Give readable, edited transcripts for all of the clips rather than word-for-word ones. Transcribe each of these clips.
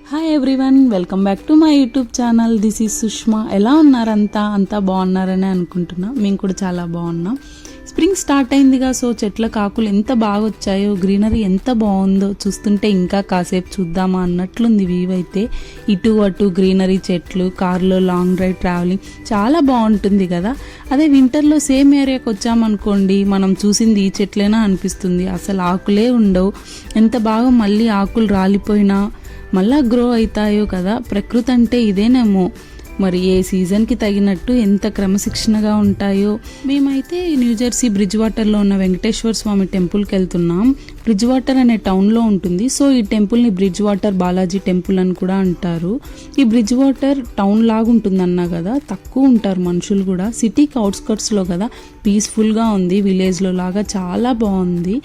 Hi everyone, welcome back to my YouTube channel. This is Sushma. ఎలా ఉన్నారంతా బాగున్నారని అనుకుంటున్నా. మేము కూడా చాలా బాగున్నాం. స్ప్రింగ్ స్టార్ట్ అయిందిగా, సో చెట్ల కాకులు ఎంత బాగా వచ్చాయో, గ్రీనరీ ఎంత బాగుందో చూస్తుంటే ఇంకా కాసేపు చూద్దామా అన్నట్లుంది వ్యూ అయితే. ఇటు అటు గ్రీనరీ, చెట్లు, కార్లో లాంగ్ డ్రైవ్ ట్రావెలింగ్ చాలా బాగుంటుంది కదా. అదే వింటర్లో సేమ్ ఏరియాకి వచ్చామనుకోండి, మనం చూసింది ఈ చెట్లేనా అనిపిస్తుంది. అసలు ఆకులే ఉండవు. ఎంత బాగా మళ్ళీ ఆకులు రాలిపోయినా మళ్ళా గ్రో అవుతాయో కదా. ప్రకృతి అంటే ఇదేనేమో. మరి ఏ సీజన్కి తగినట్టు ఎంత క్రమశిక్షణగా ఉంటాయో. మేమైతే న్యూజెర్సీ బ్రిడ్జ్ వాటర్లో ఉన్న వెంకటేశ్వర స్వామి టెంపుల్కి వెళ్తున్నాం. బ్రిడ్జ్ వాటర్ అనే టౌన్లో ఉంటుంది. సో ఈ టెంపుల్ని బ్రిడ్జ్ వాటర్ బాలాజీ టెంపుల్ అని కూడా అంటారు. ఈ బ్రిడ్జ్ వాటర్ టౌన్ లాగా ఉంటుందన్నా కదా, తక్కువ ఉంటారు మనుషులు కూడా. సిటీకి అవుట్స్కట్స్లో కదా, పీస్ఫుల్గా ఉంది. విలేజ్లో లాగా చాలా బాగుంది.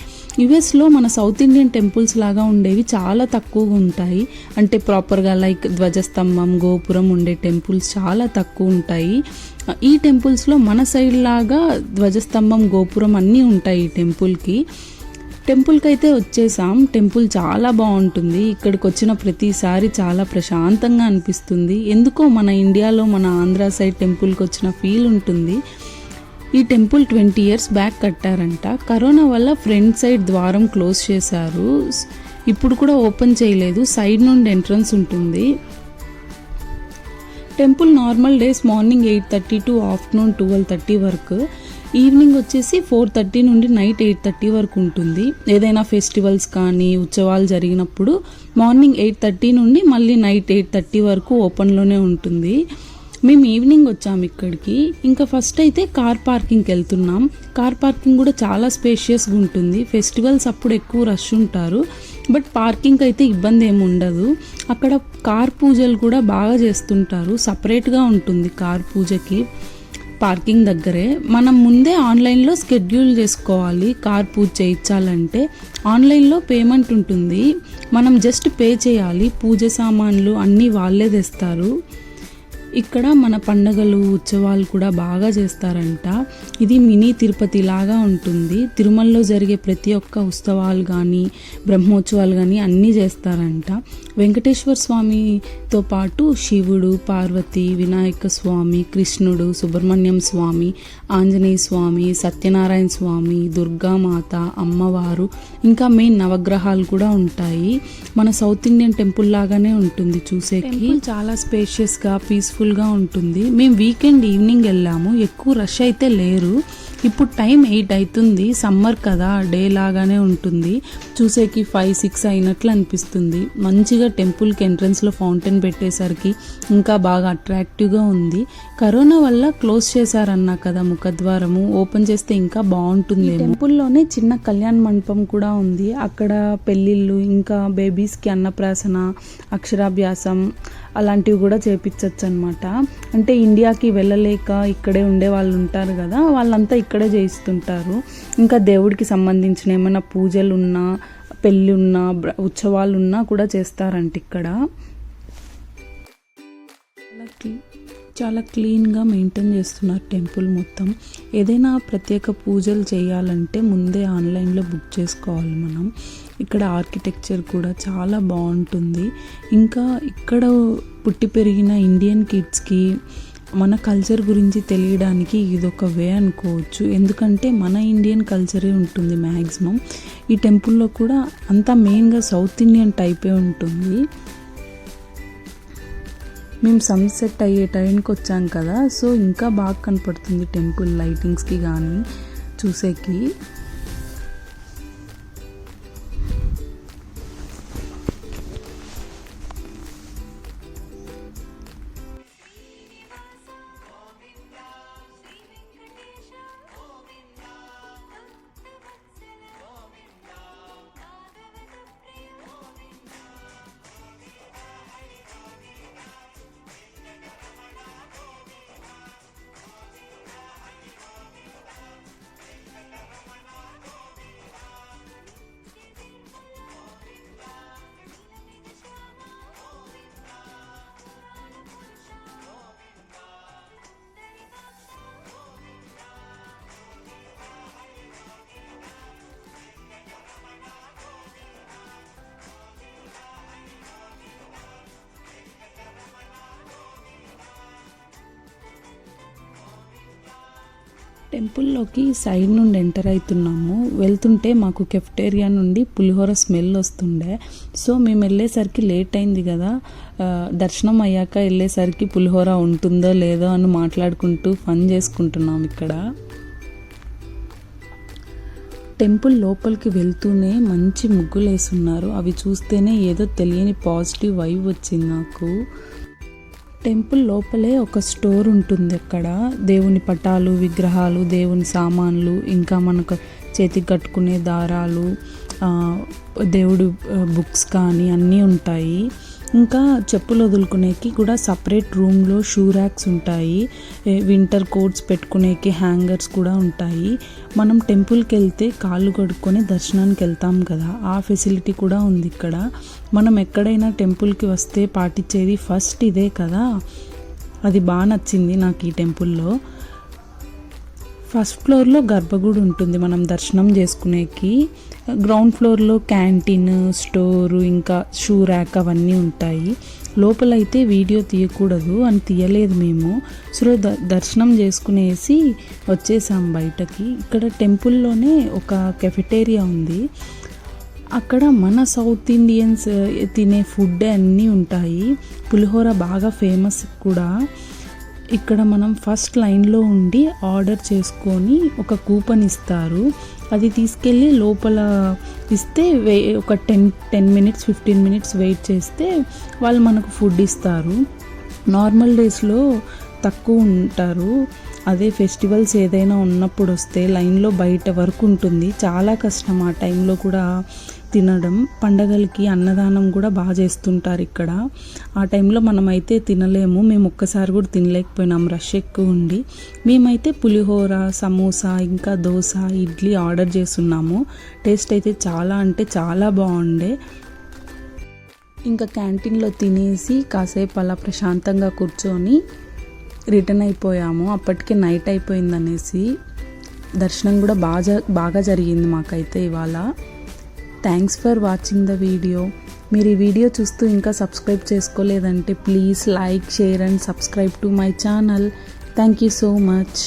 యుఎస్లో మన సౌత్ ఇండియన్ టెంపుల్స్ లాగా ఉండేవి చాలా తక్కువగా ఉంటాయి. అంటే ప్రాపర్గా లైక్ ధ్వజస్తంభం, గోపురం ఉండే టెంపుల్స్ చాలా తక్కువ ఉంటాయి. ఈ టెంపుల్స్లో మన సైడ్ లాగా ధ్వజస్తంభం, గోపురం అన్నీ ఉంటాయి ఈ టెంపుల్కి అయితే వచ్చేసాం. టెంపుల్ చాలా బాగుంటుంది. ఇక్కడికి వచ్చిన ప్రతిసారి చాలా ప్రశాంతంగా అనిపిస్తుంది. ఎందుకో మన ఇండియాలో, మన ఆంధ్ర సైడ్ టెంపుల్కి వచ్చిన ఫీల్ ఉంటుంది. ఈ టెంపుల్ 20 years బ్యాక్ కట్టారంట. కరోనా వల్ల ఫ్రంట్ సైడ్ ద్వారం క్లోజ్ చేశారు. ఇప్పుడు కూడా ఓపెన్ చేయలేదు. సైడ్ నుండి ఎంట్రన్స్ ఉంటుంది. Temple normal days morning 8:30 to afternoon 12:30 వరకు, ఈవినింగ్ వచ్చేసి 4:30 నుండి నైట్ 8:30 వరకు ఉంటుంది. ఏదైనా ఫెస్టివల్స్ కానీ ఉత్సవాలు జరిగినప్పుడు మార్నింగ్ 8:30 నుండి మళ్ళీ నైట్ 8:30 వరకు ఓపెన్లోనే ఉంటుంది. మేము ఈవినింగ్ వచ్చాము ఇక్కడికి. ఇంకా ఫస్ట్ అయితే కార్ పార్కింగ్కి వెళ్తున్నాం. కార్ పార్కింగ్ కూడా చాలా స్పేషియస్గా ఉంటుంది. ఫెస్టివల్స్ అప్పుడు ఎక్కువ రష్ ఉంటారు, బట్ పార్కింగ్ అయితే ఇబ్బంది ఏమి ఉండదు. అక్కడ కార్ పూజలు కూడా బాగా చేస్తుంటారు. సపరేట్గా ఉంటుంది కార్ పూజకి పార్కింగ్ దగ్గరే. మనం ముందే ఆన్లైన్లో షెడ్యూల్ చేసుకోవాలి. కార్ పూజ చేయించాలంటే ఆన్లైన్లో పేమెంట్ ఉంటుంది. మనం జస్ట్ పే చేయాలి. పూజ సామాన్లు అన్నీ వాళ్ళే తెస్తారు. ఇక్కడ మన పండగలు, ఉత్సవాలు కూడా బాగా చేస్తారంట. ఇది మినీ తిరుపతి లాగా ఉంటుంది. తిరుమలలో జరిగే ప్రతి ఒక్క ఉత్సవాలు కానీ, బ్రహ్మోత్సవాలు కానీ అన్నీ చేస్తారంట. వెంకటేశ్వర స్వామితో పాటు శివుడు, పార్వతి, వినాయక స్వామి, కృష్ణుడు, సుబ్రహ్మణ్యం స్వామి, ఆంజనేయ స్వామి, సత్యనారాయణ స్వామి, దుర్గామాత, అమ్మవారు, ఇంకా మెయిన్ నవగ్రహాలు కూడా ఉంటాయి. మన సౌత్ ఇండియన్ టెంపుల్ లాగానే ఉంటుంది చూసేకి. చాలా స్పేషియస్గా, పీస్ఫుల్గా ఉంటుంది. మేము వీకెండ్ ఈవినింగ్ వెళ్ళాము. ఎక్కువ రష్ అయితే లేరు. ఇప్పుడు టైం 8 అవుతుంది. సమ్మర్ కదా, డే లాగానే ఉంటుంది. చూసేకి 5-6 అయినట్లు అనిపిస్తుంది. మంచిగా టెంపుల్కి ఎంట్రన్స్లో ఫౌంటైన్ పెట్టేసరికి ఇంకా బాగా అట్రాక్టివ్గా ఉంది. కరోనా వల్ల క్లోజ్ చేశారన్నా కదా ముఖద్వారము. ఓపెన్ చేస్తే ఇంకా బాగుంటుంది. టెంపుల్లోనే చిన్న కళ్యాణ మండపం కూడా ఉంది. అక్కడ పెళ్ళిళ్ళు, ఇంకా బేబీస్కి అన్నప్రాసన, అక్షరాభ్యాసం అలాంటివి కూడా చేపించవచ్చు అనమాట. అంటే ఇండియాకి వెళ్ళలేక ఇక్కడే ఉండే వాళ్ళు ఉంటారు కదా, వాళ్ళంతా ఇక్కడే చేయిస్తుంటారు. ఇంకా దేవుడికి సంబంధించిన ఏమైనా పూజలు ఉన్నా, పెళ్ళి ఉన్నా, ఉత్సవాలు ఉన్నా కూడా చేస్తారంట ఇక్కడ. చాలా క్లీన్గా మెయింటైన్ చేస్తున్నారు టెంపుల్ మొత్తం. ఏదైనా ప్రత్యేక పూజలు చేయాలంటే ముందే ఆన్లైన్లో బుక్ చేసుకోవాలి మనం. ఇక్కడ ఆర్కిటెక్చర్ కూడా చాలా బాగుంటుంది. ఇంకా ఇక్కడ పుట్టి పెరిగిన ఇండియన్ కిడ్స్కి మన కల్చర్ గురించి తెలియడానికి ఇదొక వే అనుకోవచ్చు. ఎందుకంటే మన ఇండియన్ కల్చరే ఉంటుంది మ్యాక్సిమం. ఈ టెంపుల్లో కూడా అంతా మెయిన్గా సౌత్ ఇండియన్ టైపే ఉంటుంది. మేము సన్సెట్ అయ్యే టైంకి వచ్చాం కదా, సో ఇంకా బాగా కనపడుతుంది టెంపుల్ లైటింగ్స్కి కానీ చూసేకి. టెంపుల్లోకి సైడ్ నుండి ఎంటర్ అవుతున్నాము. వెళ్తుంటే మాకు కెఫ్టేరియా నుండి పులిహోర స్మెల్ వస్తుండే. సో మేము వెళ్ళేసరికి లేట్ అయింది కదా, దర్శనం అయ్యాక వెళ్ళేసరికి పులిహోర ఉంటుందో లేదో అని మాట్లాడుకుంటూ ఫన్ చేసుకుంటున్నాం ఇక్కడ. టెంపుల్ లోపలికి వెళ్తూనే మంచి ముగ్గులు వేసున్నారు. అవి చూస్తేనే ఏదో తెలియని పాజిటివ్ వైబ్ వచ్చింది నాకు. టెంపుల్ లోపలే ఒక స్టోర్ ఉంటుంది. అక్కడ దేవుని పటాలు, విగ్రహాలు, దేవుని సామాన్లు, ఇంకా మనకు చేతికి కట్టుకునే దారాలు, దేవుడు బుక్స్ కానీ అన్నీ ఉంటాయి. ఇంకా చెప్పులు వదులుకునేకి కూడా సపరేట్ రూమ్లో షూ ర్యాక్స్ ఉంటాయి. వింటర్ కోట్స్ పెట్టుకునేకి హ్యాంగర్స్ కూడా ఉంటాయి. మనం టెంపుల్కి వెళ్తే కాళ్ళు కడుక్కొని దర్శనానికి వెళ్తాం కదా, ఆ ఫెసిలిటీ కూడా ఉంది ఇక్కడ. మనం ఎక్కడైనా టెంపుల్కి వస్తే పాటించేది ఫస్ట్ ఇదే కదా. అది బాగా నచ్చింది నాకు ఈ టెంపుల్లో. ఫస్ట్ ఫ్లోర్లో గర్భగుడి ఉంటుంది మనం దర్శనం చేసుకునేకి. గ్రౌండ్ ఫ్లోర్లో క్యాంటీన్, స్టోరు, ఇంకా షూ ర్యాక్ అవన్నీ ఉంటాయి. లోపలైతే వీడియో తీయకూడదు అని తీయలేదు మేము. సో దర్శనం చేసుకునేసి వచ్చేసాం బయటకి. ఇక్కడ టెంపుల్లోనే ఒక కెఫెటేరియా ఉంది. అక్కడ మన సౌత్ ఇండియన్స్ తినే ఫుడ్ అన్నీ ఉంటాయి. పులిహోర బాగా ఫేమస్ కూడా. ఇక్కడ మనం ఫస్ట్ లైన్లో ఉండి ఆర్డర్ చేసుకొని ఒక కూపన్ ఇస్తారు. అది తీసుకెళ్ళి లోపల ఇస్తే ఒక 10 మినిట్స్ 15 మినిట్స్ వెయిట్ చేస్తే వాళ్ళు మనకు ఫుడ్ ఇస్తారు. నార్మల్ డేస్లో తక్కువ ఉంటారు. అదే ఫెస్టివల్స్ ఏదైనా ఉన్నప్పుడు వస్తే లైన్లో బయట వరకు ఉంటుంది. చాలా కష్టం ఆ టైంలో కూడా తినడం. పండగలకి అన్నదానం కూడా బాగా చేస్తుంటారు ఇక్కడ. ఆ టైంలో మనమైతే తినలేము. మేము ఒక్కసారి కూడా తినలేకపోయినాం, రష్ ఎక్కువ ఉండి. మేమైతే పులిహోర, సమోసా, ఇంకా దోశ, ఇడ్లీ ఆర్డర్ చేస్తున్నాము. టేస్ట్ అయితే చాలా అంటే చాలా బాగుండే. ఇంకా క్యాంటీన్లో తినేసి కాసేపు అలా ప్రశాంతంగా కూర్చొని రిటర్న్ అయిపోయాము. అప్పటికే నైట్ అయిపోయిందనేసి. దర్శనం కూడా బాగా జరిగింది మాకైతే ఇవాళ. Thanks for watching the video. మీరు ఈ వీడియో చూస్తూ ఇంకా సబ్స్క్రైబ్ చేసుకోలేదంటే please like, share and subscribe to my channel. Thank you so much.